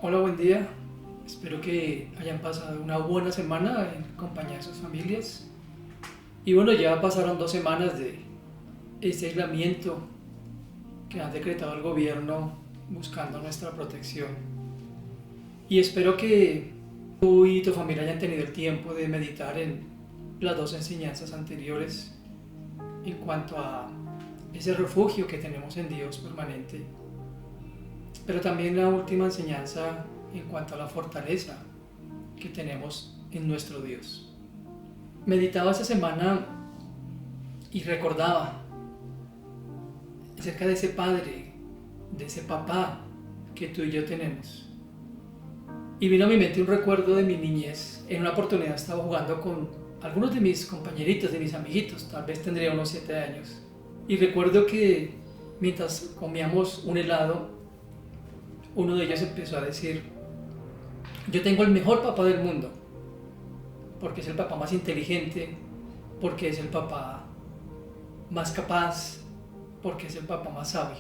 Hola, buen día. Espero que hayan pasado una buena semana en compañía de sus familias. Y bueno, ya pasaron 2 semanas de este aislamiento que ha decretado el gobierno buscando nuestra protección. Y espero que tú y tu familia hayan tenido el tiempo de meditar en las dos enseñanzas anteriores en cuanto a ese refugio que tenemos en Dios permanente, pero también la última enseñanza en cuanto a la fortaleza que tenemos en nuestro Dios. Meditaba esta semana y recordaba acerca de ese padre, de ese papá que tú y yo tenemos. Y vino a mi mente un recuerdo de mi niñez. En una oportunidad estaba jugando con algunos de mis compañeritos, de mis amiguitos, tal vez tendría unos 7 años. Y recuerdo que mientras comíamos un helado, uno de ellos empezó a decir: yo tengo el mejor papá del mundo, porque es el papá más inteligente, porque es el papá más capaz, porque es el papá más sabio.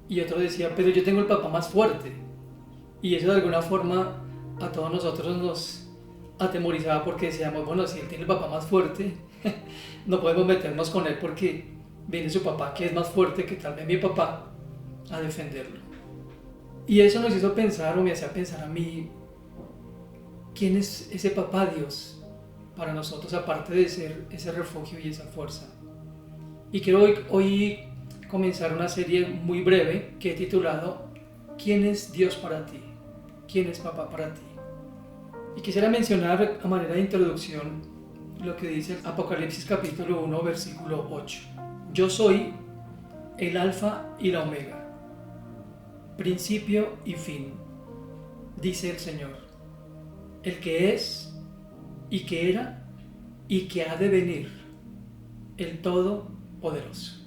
Y otro decía: pero yo tengo el papá más fuerte. Y eso de alguna forma a todos nosotros nos atemorizaba, porque decíamos: bueno, si él tiene el papá más fuerte, no podemos meternos con él porque viene su papá que es más fuerte que tal vez mi papá a defenderlo. Y eso nos hizo pensar, o me hacía pensar a mí, ¿quién es ese papá Dios para nosotros, aparte de ser ese refugio y esa fuerza? Y quiero hoy comenzar una serie muy breve que he titulado ¿Quién es Dios para ti? ¿Quién es papá para ti? Y quisiera mencionar a manera de introducción lo que dice el Apocalipsis capítulo 1 versículo 8. Yo soy el alfa y la omega, principio y fin, dice el Señor, el que es y que era y que ha de venir, el Todopoderoso.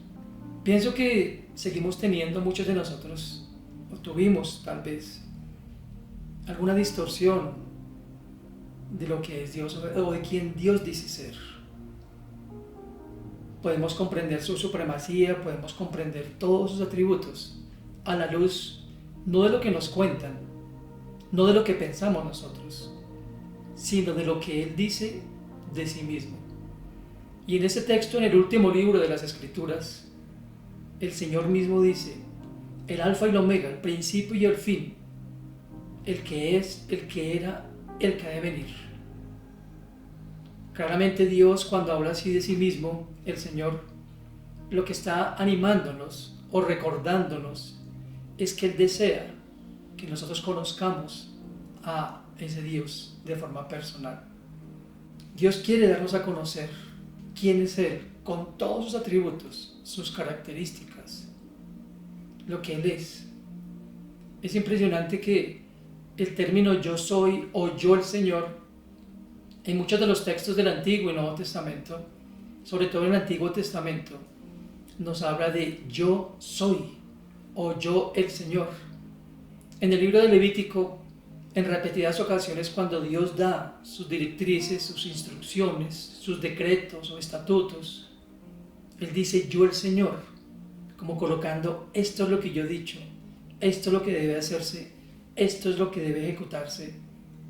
Pienso que seguimos teniendo, muchos de nosotros, o tuvimos tal vez, alguna distorsión de lo que es Dios o de quién Dios dice ser. Podemos comprender su supremacía, podemos comprender todos sus atributos a la luz no de lo que nos cuentan, no de lo que pensamos nosotros, sino de lo que Él dice de sí mismo. Y en ese texto, en el último libro de las Escrituras, el Señor mismo dice: el alfa y el omega, el principio y el fin, el que es, el que era, el que ha de venir. Claramente Dios, cuando habla así de sí mismo, el Señor, lo que está animándonos o recordándonos es que Él desea que nosotros conozcamos a ese Dios de forma personal. Dios quiere darnos a conocer quién es Él, con todos sus atributos, sus características, lo que Él es. Es impresionante que el término yo soy o yo el Señor, en muchos de los textos del Antiguo y Nuevo Testamento, sobre todo en el Antiguo Testamento, nos habla de yo soy o yo el Señor. En el libro de Levítico, en repetidas ocasiones, cuando Dios da sus directrices, sus instrucciones, sus decretos o estatutos, Él dice yo el Señor, como colocando: esto es lo que yo he dicho, esto es lo que debe hacerse, esto es lo que debe ejecutarse,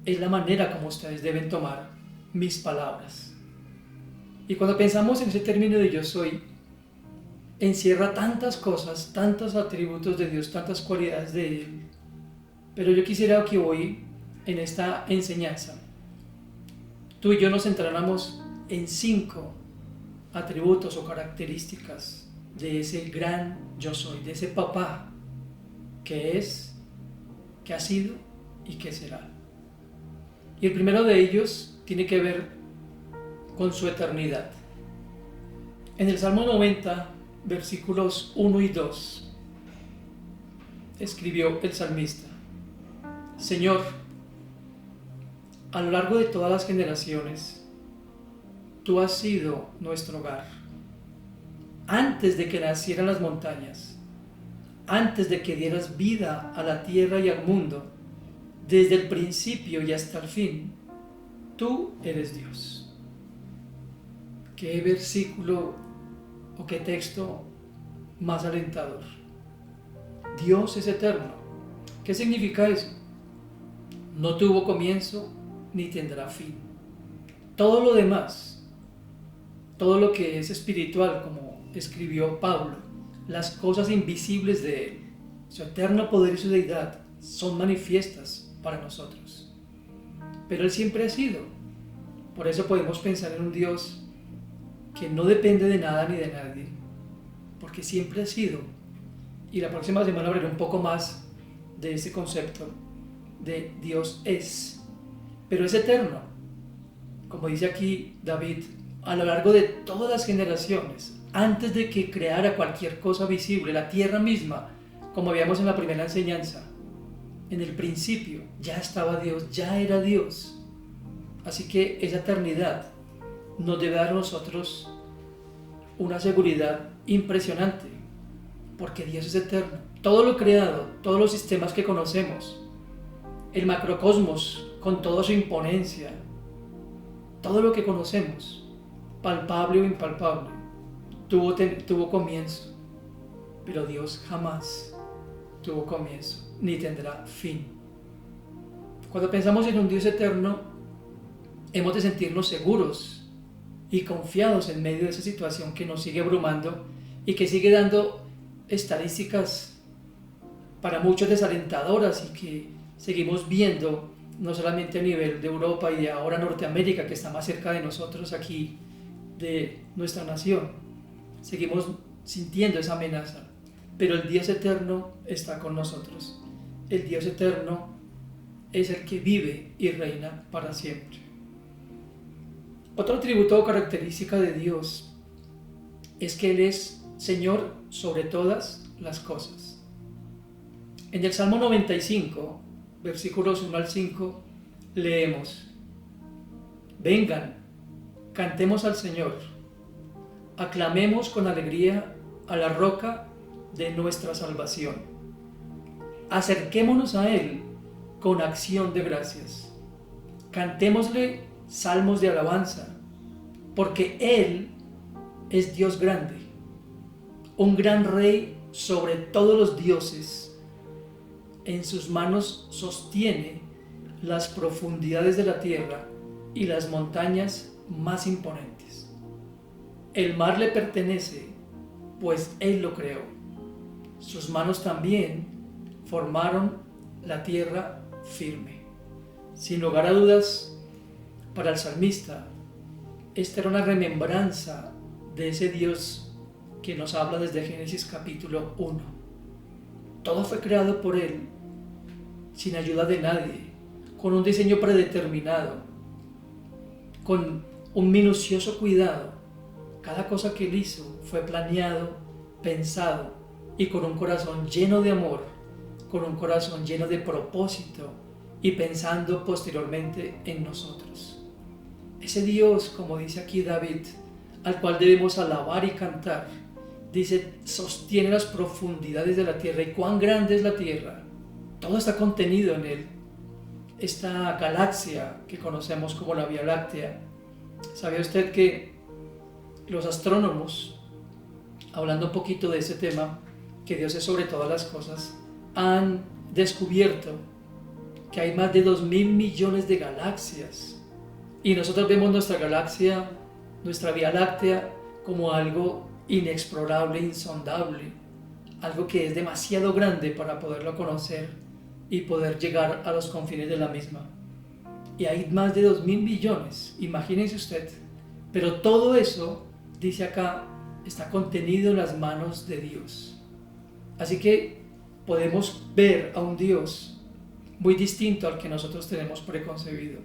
es la manera como ustedes deben tomar mis palabras. Y cuando pensamos en ese término de yo soy, encierra tantas cosas, tantos atributos de Dios, tantas cualidades de Él. Pero yo quisiera que hoy, en esta enseñanza, tú y yo nos centráramos en 5 atributos o características de ese gran yo soy, de ese papá que es, que ha sido y que será. Y el primero de ellos tiene que ver con su eternidad. En el Salmo 90, versículos 1 y 2, escribió el salmista: Señor, a lo largo de todas las generaciones, tú has sido nuestro hogar. Antes de que nacieran las montañas, antes de que dieras vida a la tierra y al mundo, desde el principio y hasta el fin, tú eres Dios. Qué versículo o qué texto más alentador. Dios es eterno. ¿Qué significa eso? no tuvo comienzo ni tendrá fin. Todo lo demás, todo lo que es espiritual, como escribió Pablo, las cosas invisibles de Él, su eterno poder y su deidad, son manifiestas para nosotros. Pero Él siempre ha sido. Por eso podemos pensar en un Dios que no depende de nada ni de nadie, porque siempre ha sido. Y la próxima semana hablaré un poco más de ese concepto de Dios es, pero es eterno. Como dice aquí David, a lo largo de todas las generaciones, antes de que creara cualquier cosa visible, la tierra misma, como veíamos en la primera enseñanza, en el principio ya estaba Dios, ya era Dios. Así que esa eternidad nos debe dar a nosotros una seguridad impresionante, porque Dios es eterno. Todo lo creado, todos los sistemas que conocemos, el macrocosmos con toda su imponencia, todo lo que conocemos, palpable o impalpable, tuvo comienzo, pero Dios jamás tuvo comienzo ni tendrá fin. Cuando pensamos en un Dios eterno, hemos de sentirnos seguros y confiados en medio de esa situación que nos sigue abrumando y que sigue dando estadísticas para muchos desalentadoras y que seguimos viendo no solamente a nivel de Europa y de ahora Norteamérica, que está más cerca de nosotros aquí, de nuestra nación. Seguimos sintiendo esa amenaza, pero el Dios eterno está con nosotros. El Dios eterno es el que vive y reina para siempre. Otro atributo o característica de Dios es que Él es Señor sobre todas las cosas. En el Salmo 95, versículos 1 al 5, leemos: Vengan, cantemos al Señor, aclamemos con alegría a la roca de nuestra salvación. Acerquémonos a Él con acción de gracias. Cantémosle salmos de alabanza, porque Él es Dios grande, un gran Rey sobre todos los dioses. En sus manos sostiene las profundidades de la tierra y las montañas más imponentes. El mar le pertenece, pues Él lo creó. Sus manos también formaron la tierra firme. Sin lugar a dudas, para el salmista, esta era una remembranza de ese Dios que nos habla desde Génesis capítulo 1. Todo fue creado por Él, sin ayuda de nadie, con un diseño predeterminado, con un minucioso cuidado. Cada cosa que Él hizo fue planeado, pensado y con un corazón lleno de amor, con un corazón lleno de propósito y pensando posteriormente en nosotros. Ese Dios, como dice aquí David, al cual debemos alabar y cantar, dice, sostiene las profundidades de la tierra. ¿Y cuán grande es la tierra? Todo está contenido en Él. Esta galaxia que conocemos como la Vía Láctea. ¿Sabía usted que los astrónomos, hablando un poquito de ese tema, que Dios es sobre todas las cosas, han descubierto que hay más de 2.000 millones de galaxias? Y nosotros vemos nuestra galaxia, nuestra Vía Láctea, como algo inexplorable, insondable, algo que es demasiado grande para poderlo conocer y poder llegar a los confines de la misma. Y hay más de 2.000 millones, imagínense usted. Pero todo eso, dice acá, está contenido en las manos de Dios. Así que podemos ver a un Dios muy distinto al que nosotros tenemos preconcebido.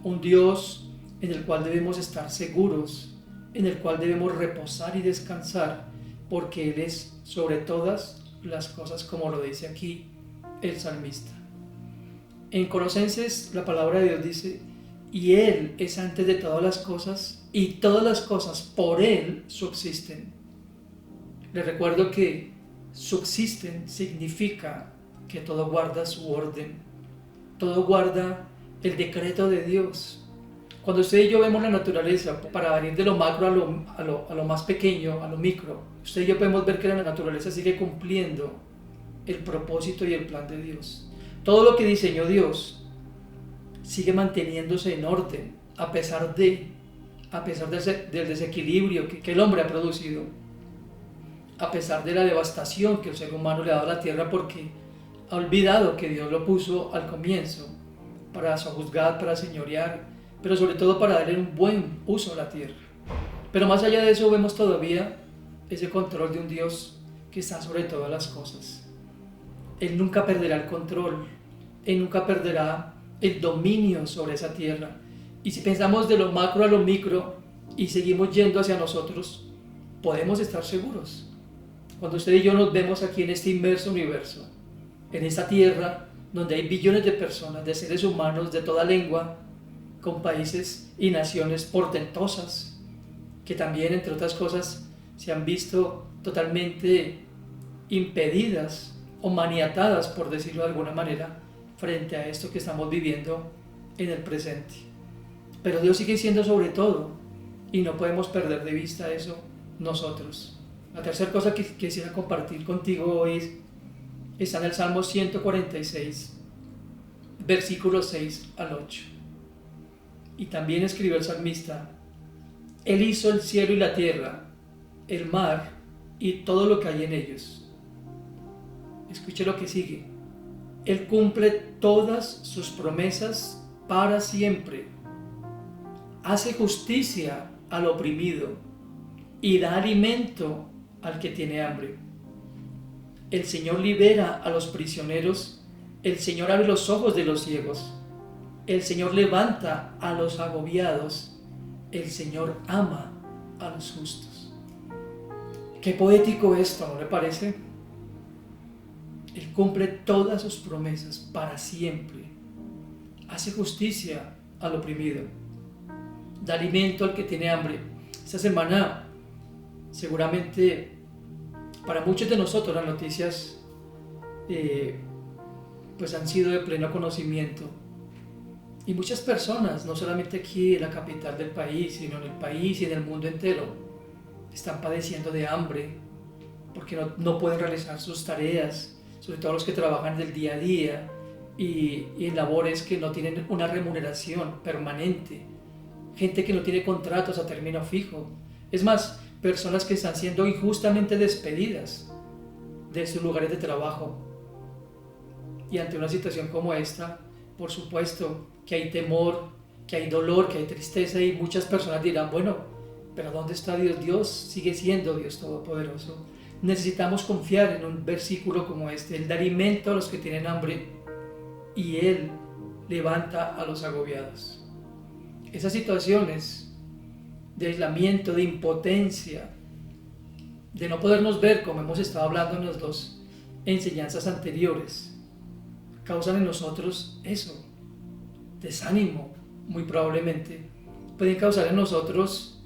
Un Dios en el cual debemos estar seguros, en el cual debemos reposar y descansar, porque Él es sobre todas las cosas, como lo dice aquí el salmista. En Colosenses la palabra de Dios dice: y Él es antes de todas las cosas, y todas las cosas por Él subsisten. Les recuerdo que subsisten significa que todo guarda su orden, todo guarda el decreto de Dios. Cuando usted y yo vemos la naturaleza, para venir de lo macro a lo más pequeño, a lo micro, usted y yo podemos ver que la naturaleza sigue cumpliendo el propósito y el plan de Dios. Todo lo que diseñó Dios sigue manteniéndose en orden del desequilibrio que el hombre ha producido, a pesar de la devastación que el ser humano le ha dado a la tierra, porque ha olvidado que Dios lo puso al comienzo para sojuzgar, para señorear, pero sobre todo para darle un buen uso a la tierra. Pero más allá de eso vemos todavía ese control de un Dios que está sobre todas las cosas. Él nunca perderá el control, Él nunca perderá el dominio sobre esa tierra. Y si pensamos de lo macro a lo micro y seguimos yendo hacia nosotros, podemos estar seguros. Cuando usted y yo nos vemos aquí en este inmenso universo, en esta tierra donde hay billones de personas, de seres humanos de toda lengua, con países y naciones portentosas, que también, entre otras cosas, se han visto totalmente impedidas o maniatadas, por decirlo de alguna manera, frente a esto que estamos viviendo en el presente. Pero Dios sigue siendo sobre todo y no podemos perder de vista eso nosotros. La tercera cosa que quisiera compartir contigo hoy está en el Salmo 146, versículos 6 al 8. Y también escribió el salmista: Él hizo el cielo y la tierra, el mar y todo lo que hay en ellos. Escuche lo que sigue. Él cumple todas sus promesas para siempre. Hace justicia al oprimido y da alimento al que tiene hambre. El Señor libera a los prisioneros, el Señor abre los ojos de los ciegos, el Señor levanta a los agobiados, el Señor ama a los justos. Qué poético esto, ¿no le parece? Él cumple todas sus promesas para siempre, hace justicia al oprimido, da alimento al que tiene hambre. Esta semana, seguramente, para muchos de nosotros las noticias pues han sido de pleno conocimiento. Y muchas personas, no solamente aquí en la capital del país, sino en el país y en el mundo entero, están padeciendo de hambre porque no pueden realizar sus tareas, sobre todo los que trabajan del día a día y en labores que no tienen una remuneración permanente, gente que no tiene contratos a término fijo. Es más, personas que están siendo injustamente despedidas de sus lugares de trabajo. Y ante una situación como esta, por supuesto que hay temor, que hay dolor, que hay tristeza, y muchas personas dirán: bueno, pero ¿dónde está Dios? Dios sigue siendo Dios Todopoderoso. Necesitamos confiar en un versículo como este: Él da alimento a los que tienen hambre y Él levanta a los agobiados. Esas situaciones de aislamiento, de impotencia, de no podernos ver, como hemos estado hablando en las dos enseñanzas anteriores, causan en nosotros eso, desánimo, muy probablemente. Pueden causar en nosotros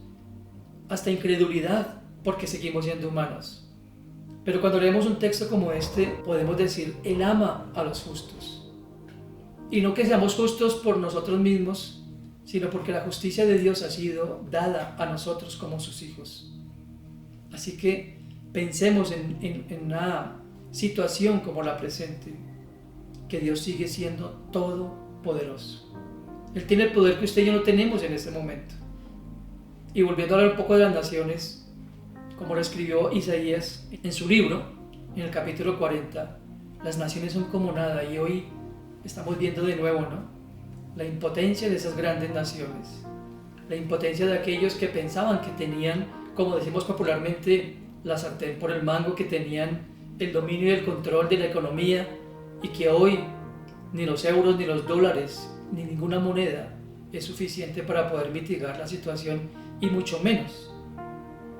hasta incredulidad, porque seguimos siendo humanos. Pero cuando leemos un texto como este, podemos decir: Él ama a los justos. Y no que seamos justos por nosotros mismos, sino porque la justicia de Dios ha sido dada a nosotros como sus hijos. Así que pensemos en una situación como la presente, que Dios sigue siendo todopoderoso. Él tiene el poder que usted y yo no tenemos en este momento. Y volviendo a hablar un poco de las naciones, como lo escribió Isaías en su libro, en el capítulo 40, las naciones son como nada, y hoy estamos viendo de nuevo, ¿no?, la impotencia de esas grandes naciones, la impotencia de aquellos que pensaban que tenían, como decimos popularmente, la sartén por el mango, que tenían el dominio y el control de la economía, y que hoy ni los euros, ni los dólares, ni ninguna moneda es suficiente para poder mitigar la situación, y mucho menos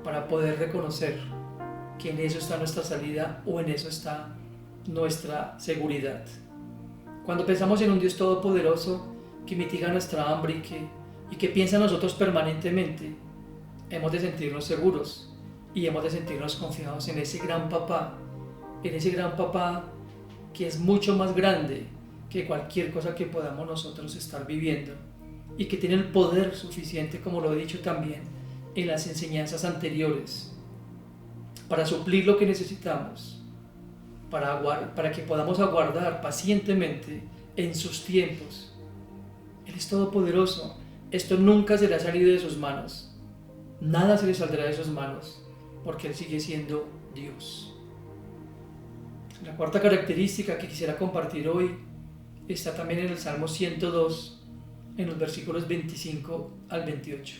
para poder reconocer que en eso está nuestra salida o en eso está nuestra seguridad. Cuando pensamos en un Dios todopoderoso que mitiga nuestra hambre y que piensa en nosotros permanentemente, hemos de sentirnos seguros y hemos de sentirnos confiados en ese gran papá que es mucho más grande que cualquier cosa que podamos nosotros estar viviendo, y que tiene el poder suficiente, como lo he dicho también en las enseñanzas anteriores, para suplir lo que necesitamos, para que podamos aguardar pacientemente en sus tiempos Él es todopoderoso. Esto nunca será salido de sus manos. Nada se le saldrá de sus manos, porque Él sigue siendo Dios. La cuarta característica que quisiera compartir hoy está también en el Salmo 102, en los versículos 25 al 28.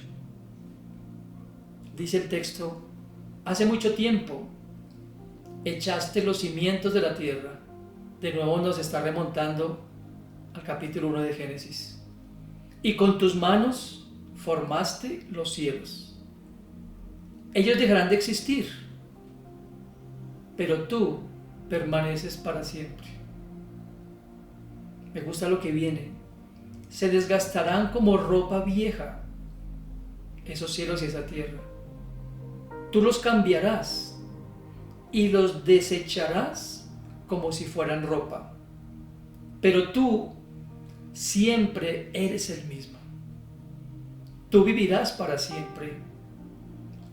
Dice el texto: hace mucho tiempo echaste los cimientos de la tierra. De nuevo nos está remontando al capítulo 1 de Génesis. Y con tus manos formaste los cielos. Ellos dejarán de existir, pero tú permaneces para siempre. Me gusta lo que viene. Se desgastarán como ropa vieja esos cielos y esa tierra. Tú los cambiarás y los desecharás como si fueran ropa. Pero tú siempre eres el mismo. Tú vivirás para siempre.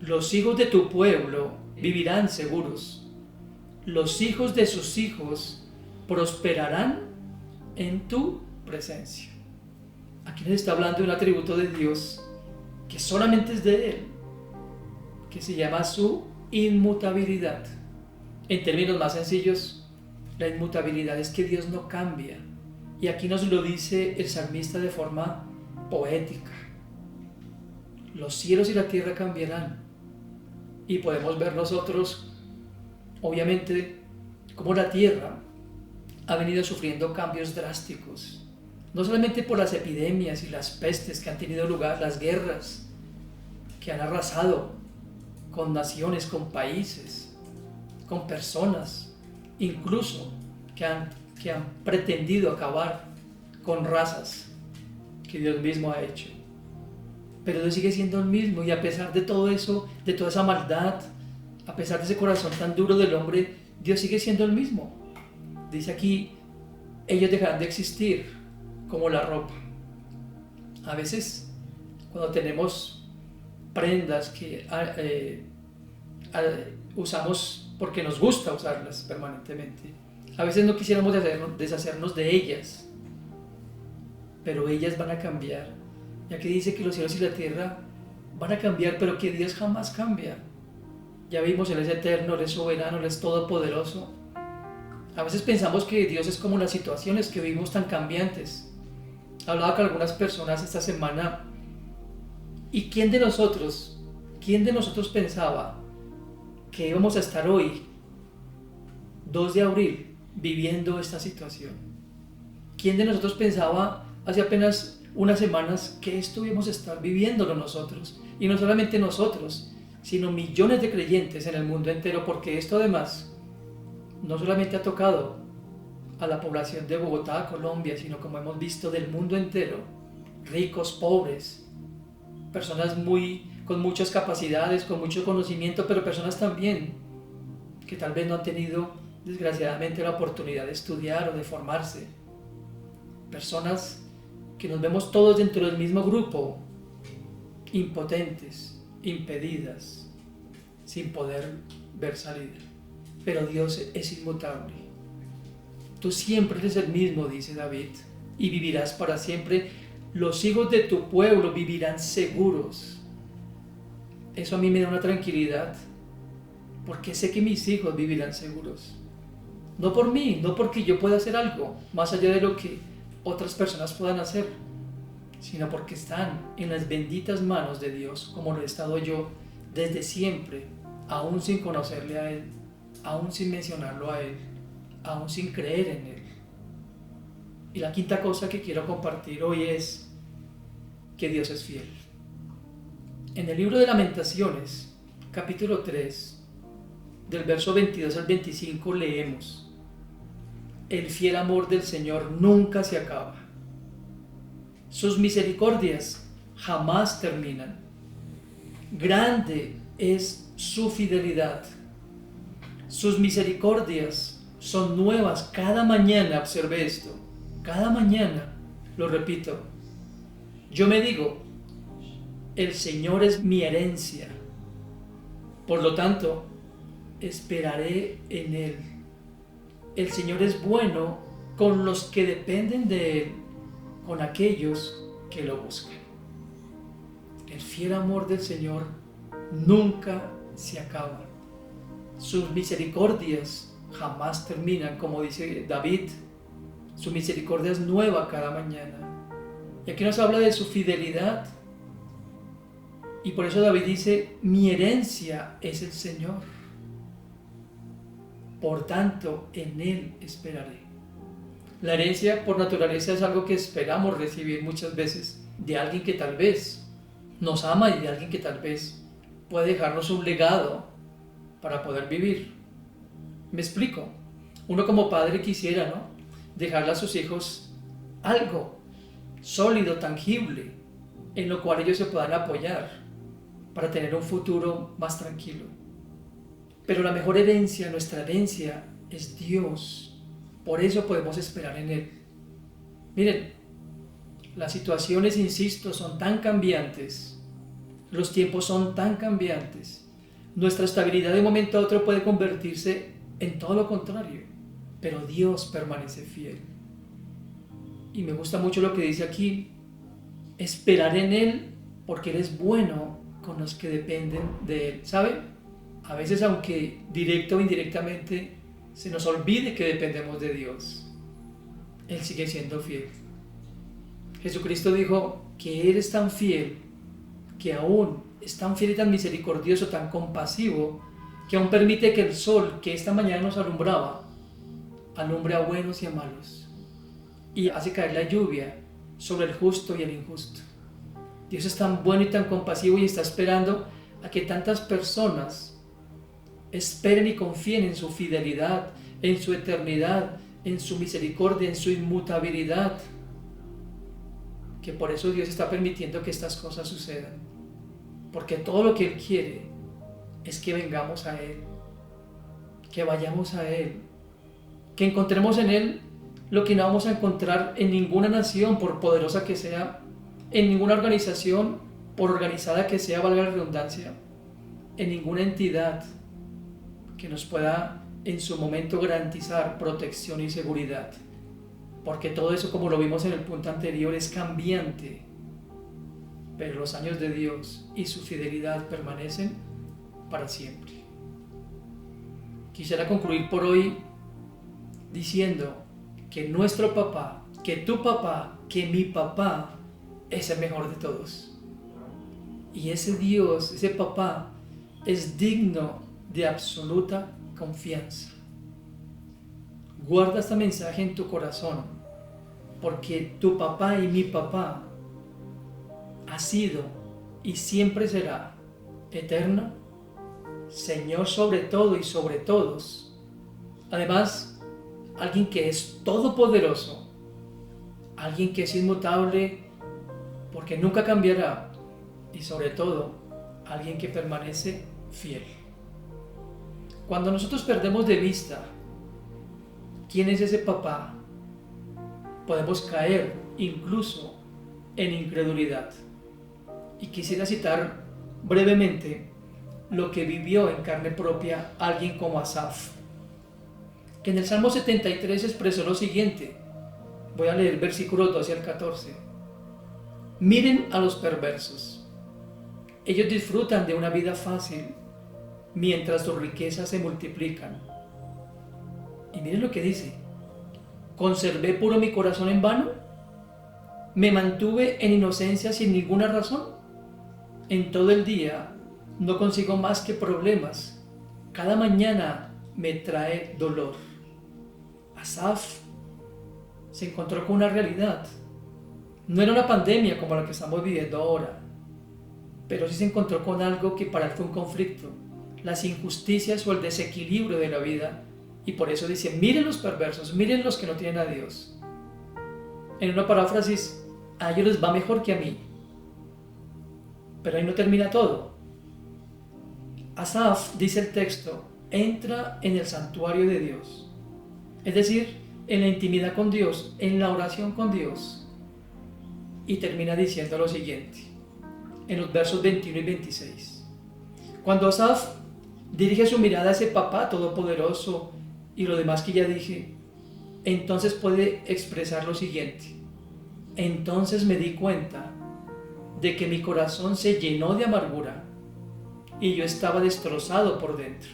Los hijos de tu pueblo vivirán seguros. Los hijos de sus hijos prosperarán en tu presencia. Aquí nos está hablando de un atributo de Dios que solamente es de Él, que se llama su inmutabilidad. En términos más sencillos, la inmutabilidad es que Dios no cambia. Y aquí nos lo dice el salmista de forma poética. Los cielos y la tierra cambiarán. Y podemos ver nosotros, obviamente, cómo la tierra ha venido sufriendo cambios drásticos. No solamente por las epidemias y las pestes que han tenido lugar, las guerras que han arrasado con naciones, con países, con personas, incluso que han pretendido acabar con razas que Dios mismo ha hecho. Pero Dios sigue siendo el mismo, y a pesar de todo eso, de toda esa maldad, a pesar de ese corazón tan duro del hombre, Dios sigue siendo el mismo. Dice aquí: ellos dejarán de existir como la ropa. A veces, cuando tenemos prendas que usamos porque nos gusta usarlas permanentemente, a veces no quisiéramos deshacernos de ellas, pero ellas van a cambiar. Y aquí dice que los cielos y la tierra van a cambiar, pero que Dios jamás cambia. Ya vimos, Él es eterno, Él es soberano, Él es todopoderoso. A veces pensamos que Dios es como las situaciones que vivimos tan cambiantes. Hablaba con algunas personas esta semana, ¿y quién de nosotros pensaba que íbamos a estar hoy, 2 de abril, viviendo esta situación? ¿Quién de nosotros pensaba hace apenas unas semanas que esto íbamos a estar viviéndolo nosotros? Y no solamente nosotros, sino millones de creyentes en el mundo entero, porque esto además no solamente ha tocado a la población de Bogotá, Colombia, sino, como hemos visto, del mundo entero. Ricos, pobres, personas con muchas capacidades, con mucho conocimiento, pero personas también que tal vez no han tenido, desgraciadamente, la oportunidad de estudiar o de formarse. Personas que nos vemos todos dentro del mismo grupo, impotentes, impedidas, sin poder ver salida. Pero Dios es inmutable. Tú siempre eres el mismo, dice David, y vivirás para siempre. Los hijos de tu pueblo vivirán seguros. Eso a mí me da una tranquilidad, porque sé que mis hijos vivirán seguros. No por mí, no porque yo pueda hacer algo más allá de lo que otras personas puedan hacer, sino porque están en las benditas manos de Dios, como lo he estado yo desde siempre, aún sin conocerle a Él, aún sin mencionarlo a Él, aún sin creer en Él. Y la quinta cosa que quiero compartir hoy es que Dios es fiel. En el libro de Lamentaciones, capítulo 3, del verso 22 al 25, leemos: el fiel amor del Señor nunca se acaba. Sus misericordias jamás terminan. Grande es su fidelidad. Sus misericordias son nuevas cada mañana. Observe esto. Cada mañana, lo repito. Yo me digo: el Señor es mi herencia. Por lo tanto, esperaré en Él. El Señor es bueno con los que dependen de Él, con aquellos que lo buscan. El fiel amor del Señor nunca se acaba. Sus misericordias jamás terminan, como dice David. Su misericordia es nueva cada mañana. Y aquí nos habla de su fidelidad. Y por eso David dice, mi herencia es el Señor. Por tanto, en Él esperaré. La herencia por naturaleza es algo que esperamos recibir muchas veces de alguien que tal vez nos ama y de alguien que tal vez puede dejarnos un legado para poder vivir. Me explico. Uno como padre quisiera, ¿no?, dejarle a sus hijos algo sólido, tangible, en lo cual ellos se puedan apoyar para tener un futuro más tranquilo. Pero la mejor herencia, nuestra herencia, es Dios. Por eso podemos esperar en Él. Miren, las situaciones, insisto, son tan cambiantes, los tiempos son tan cambiantes, nuestra estabilidad de un momento a otro puede convertirse en todo lo contrario, pero Dios permanece fiel. Y me gusta mucho lo que dice aquí, esperar en Él porque Él es bueno con los que dependen de Él. ¿Sabe? A veces, aunque directo o indirectamente se nos olvide que dependemos de Dios, Él sigue siendo fiel. Jesucristo dijo que Él es tan fiel, que aún es tan fiel y tan misericordioso, tan compasivo, que aún permite que el sol que esta mañana nos alumbraba, alumbre a buenos y a malos, y hace caer la lluvia sobre el justo y el injusto. Dios es tan bueno y tan compasivo y está esperando a que tantas personas esperen y confíen en su fidelidad, en su eternidad, en su misericordia, en su inmutabilidad, que por eso Dios está permitiendo que estas cosas sucedan, porque todo lo que Él quiere es que vengamos a Él, que vayamos a Él, que encontremos en Él lo que no vamos a encontrar en ninguna nación, por poderosa que sea, en ninguna organización, por organizada que sea, valga la redundancia, en ninguna entidad que nos pueda en su momento garantizar protección y seguridad, porque todo eso, como lo vimos en el punto anterior, es cambiante, pero los años de Dios y su fidelidad permanecen para siempre. Quisiera concluir por hoy diciendo que nuestro papá, que tu papá, que mi papá es el mejor de todos, y ese Dios, ese papá, es digno de absoluta confianza. Guarda este mensaje en tu corazón, porque tu papá y mi papá ha sido y siempre será eterno, Señor sobre todo y sobre todos. Además, alguien que es todopoderoso, alguien que es inmutable porque nunca cambiará, y sobre todo, alguien que permanece fiel. Cuando nosotros perdemos de vista quién es ese papá, podemos caer incluso en incredulidad. Y quisiera citar brevemente lo que vivió en carne propia alguien como Asaf, que en el Salmo 73 expresó lo siguiente. Voy a leer versículos 12 al 14. Miren a los perversos. Ellos disfrutan de una vida fácil mientras sus riquezas se multiplican. Y miren lo que dice. ¿Conservé puro mi corazón en vano? ¿Me mantuve en inocencia sin ninguna razón? En todo el día no consigo más que problemas. Cada mañana me trae dolor. Asaf se encontró con una realidad. No era una pandemia como la que estamos viviendo ahora, pero sí se encontró con algo que para él fue un conflicto, las injusticias o el desequilibrio de la vida, y por eso dice, miren los perversos, miren los que no tienen a Dios. En una paráfrasis, a ellos les va mejor que a mí. Pero ahí no termina todo. Asaf, dice el texto, entra en el santuario de Dios, es decir, en la intimidad con Dios, en la oración con Dios, y termina diciendo lo siguiente, en los versos 21 y 26. Cuando Asaf dirige su mirada a ese papá todopoderoso y lo demás que ya dije, entonces puede expresar lo siguiente. Entonces me di cuenta de que mi corazón se llenó de amargura y yo estaba destrozado por dentro.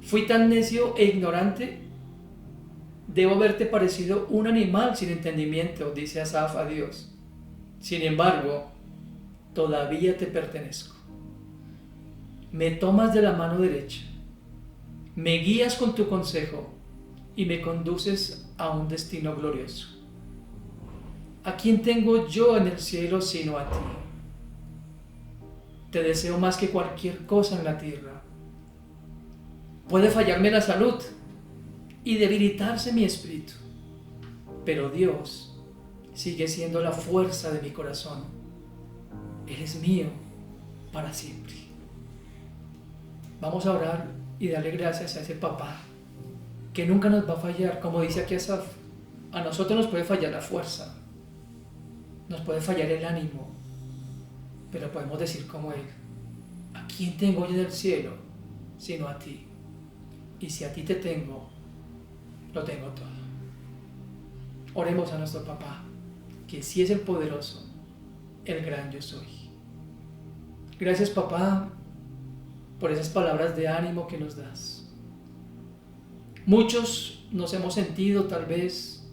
Fui tan necio e ignorante. Debo haberte parecido un animal sin entendimiento, dice Asaf a Dios. Sin embargo, todavía te pertenezco. Me tomas de la mano derecha, me guías con tu consejo y me conduces a un destino glorioso. ¿A quién tengo yo en el cielo sino a ti? Te deseo más que cualquier cosa en la tierra. Puede fallarme la salud y debilitarse mi espíritu, pero Dios sigue siendo la fuerza de mi corazón. Eres mío para siempre. Vamos a orar y darle gracias a ese papá que nunca nos va a fallar. Como dice aquí Asaf, a nosotros nos puede fallar la fuerza, nos puede fallar el ánimo, pero podemos decir como él: ¿a quién tengo yo en el cielo sino a ti? Y si a ti te tengo, lo tengo todo. Oremos a nuestro papá, que sí es el poderoso, el gran yo soy. Gracias, papá, por esas palabras de ánimo que nos das. Muchos nos hemos sentido tal vez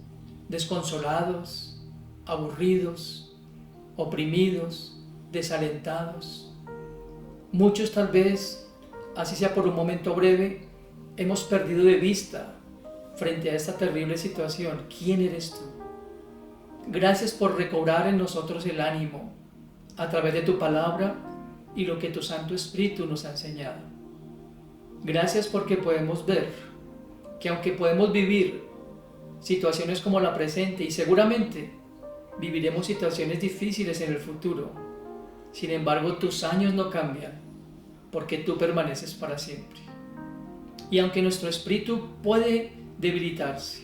desconsolados, aburridos, oprimidos, desalentados. Muchos tal vez, así sea por un momento breve, hemos perdido de vista frente a esta terrible situación quién eres tú. Gracias por recobrar en nosotros el ánimo a través de tu palabra y lo que tu Santo Espíritu nos ha enseñado. Gracias porque podemos ver que aunque podemos vivir situaciones como la presente y seguramente viviremos situaciones difíciles en el futuro, sin embargo tus años no cambian porque tú permaneces para siempre. Y aunque nuestro espíritu puede debilitarse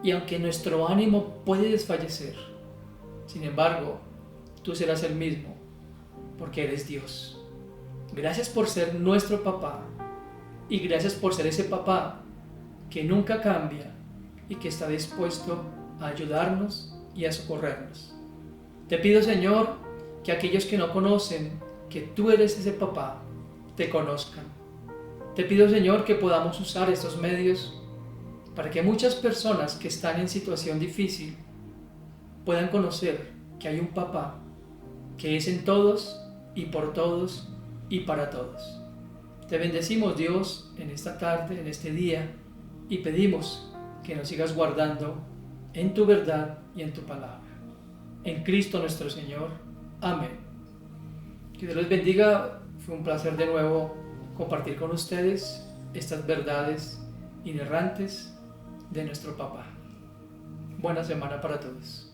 y aunque nuestro ánimo puede desfallecer, sin embargo tú serás el mismo porque eres Dios. Gracias por ser nuestro papá y gracias por ser ese papá que nunca cambia y que está dispuesto a ayudarnos y a socorrernos. Te pido, Señor, que aquellos que no conocen que tú eres ese papá, te conozcan. Te pido, Señor, que podamos usar estos medios para que muchas personas que están en situación difícil puedan conocer que hay un papá que es en todos y por todos y para todos. Te bendecimos, Dios, en esta tarde, en este día, y pedimos que nos sigas guardando en tu verdad y en tu palabra. En Cristo nuestro Señor. Amén. Que Dios les bendiga. Fue un placer de nuevo compartir con ustedes estas verdades inerrantes de nuestro papá. Buena semana para todos.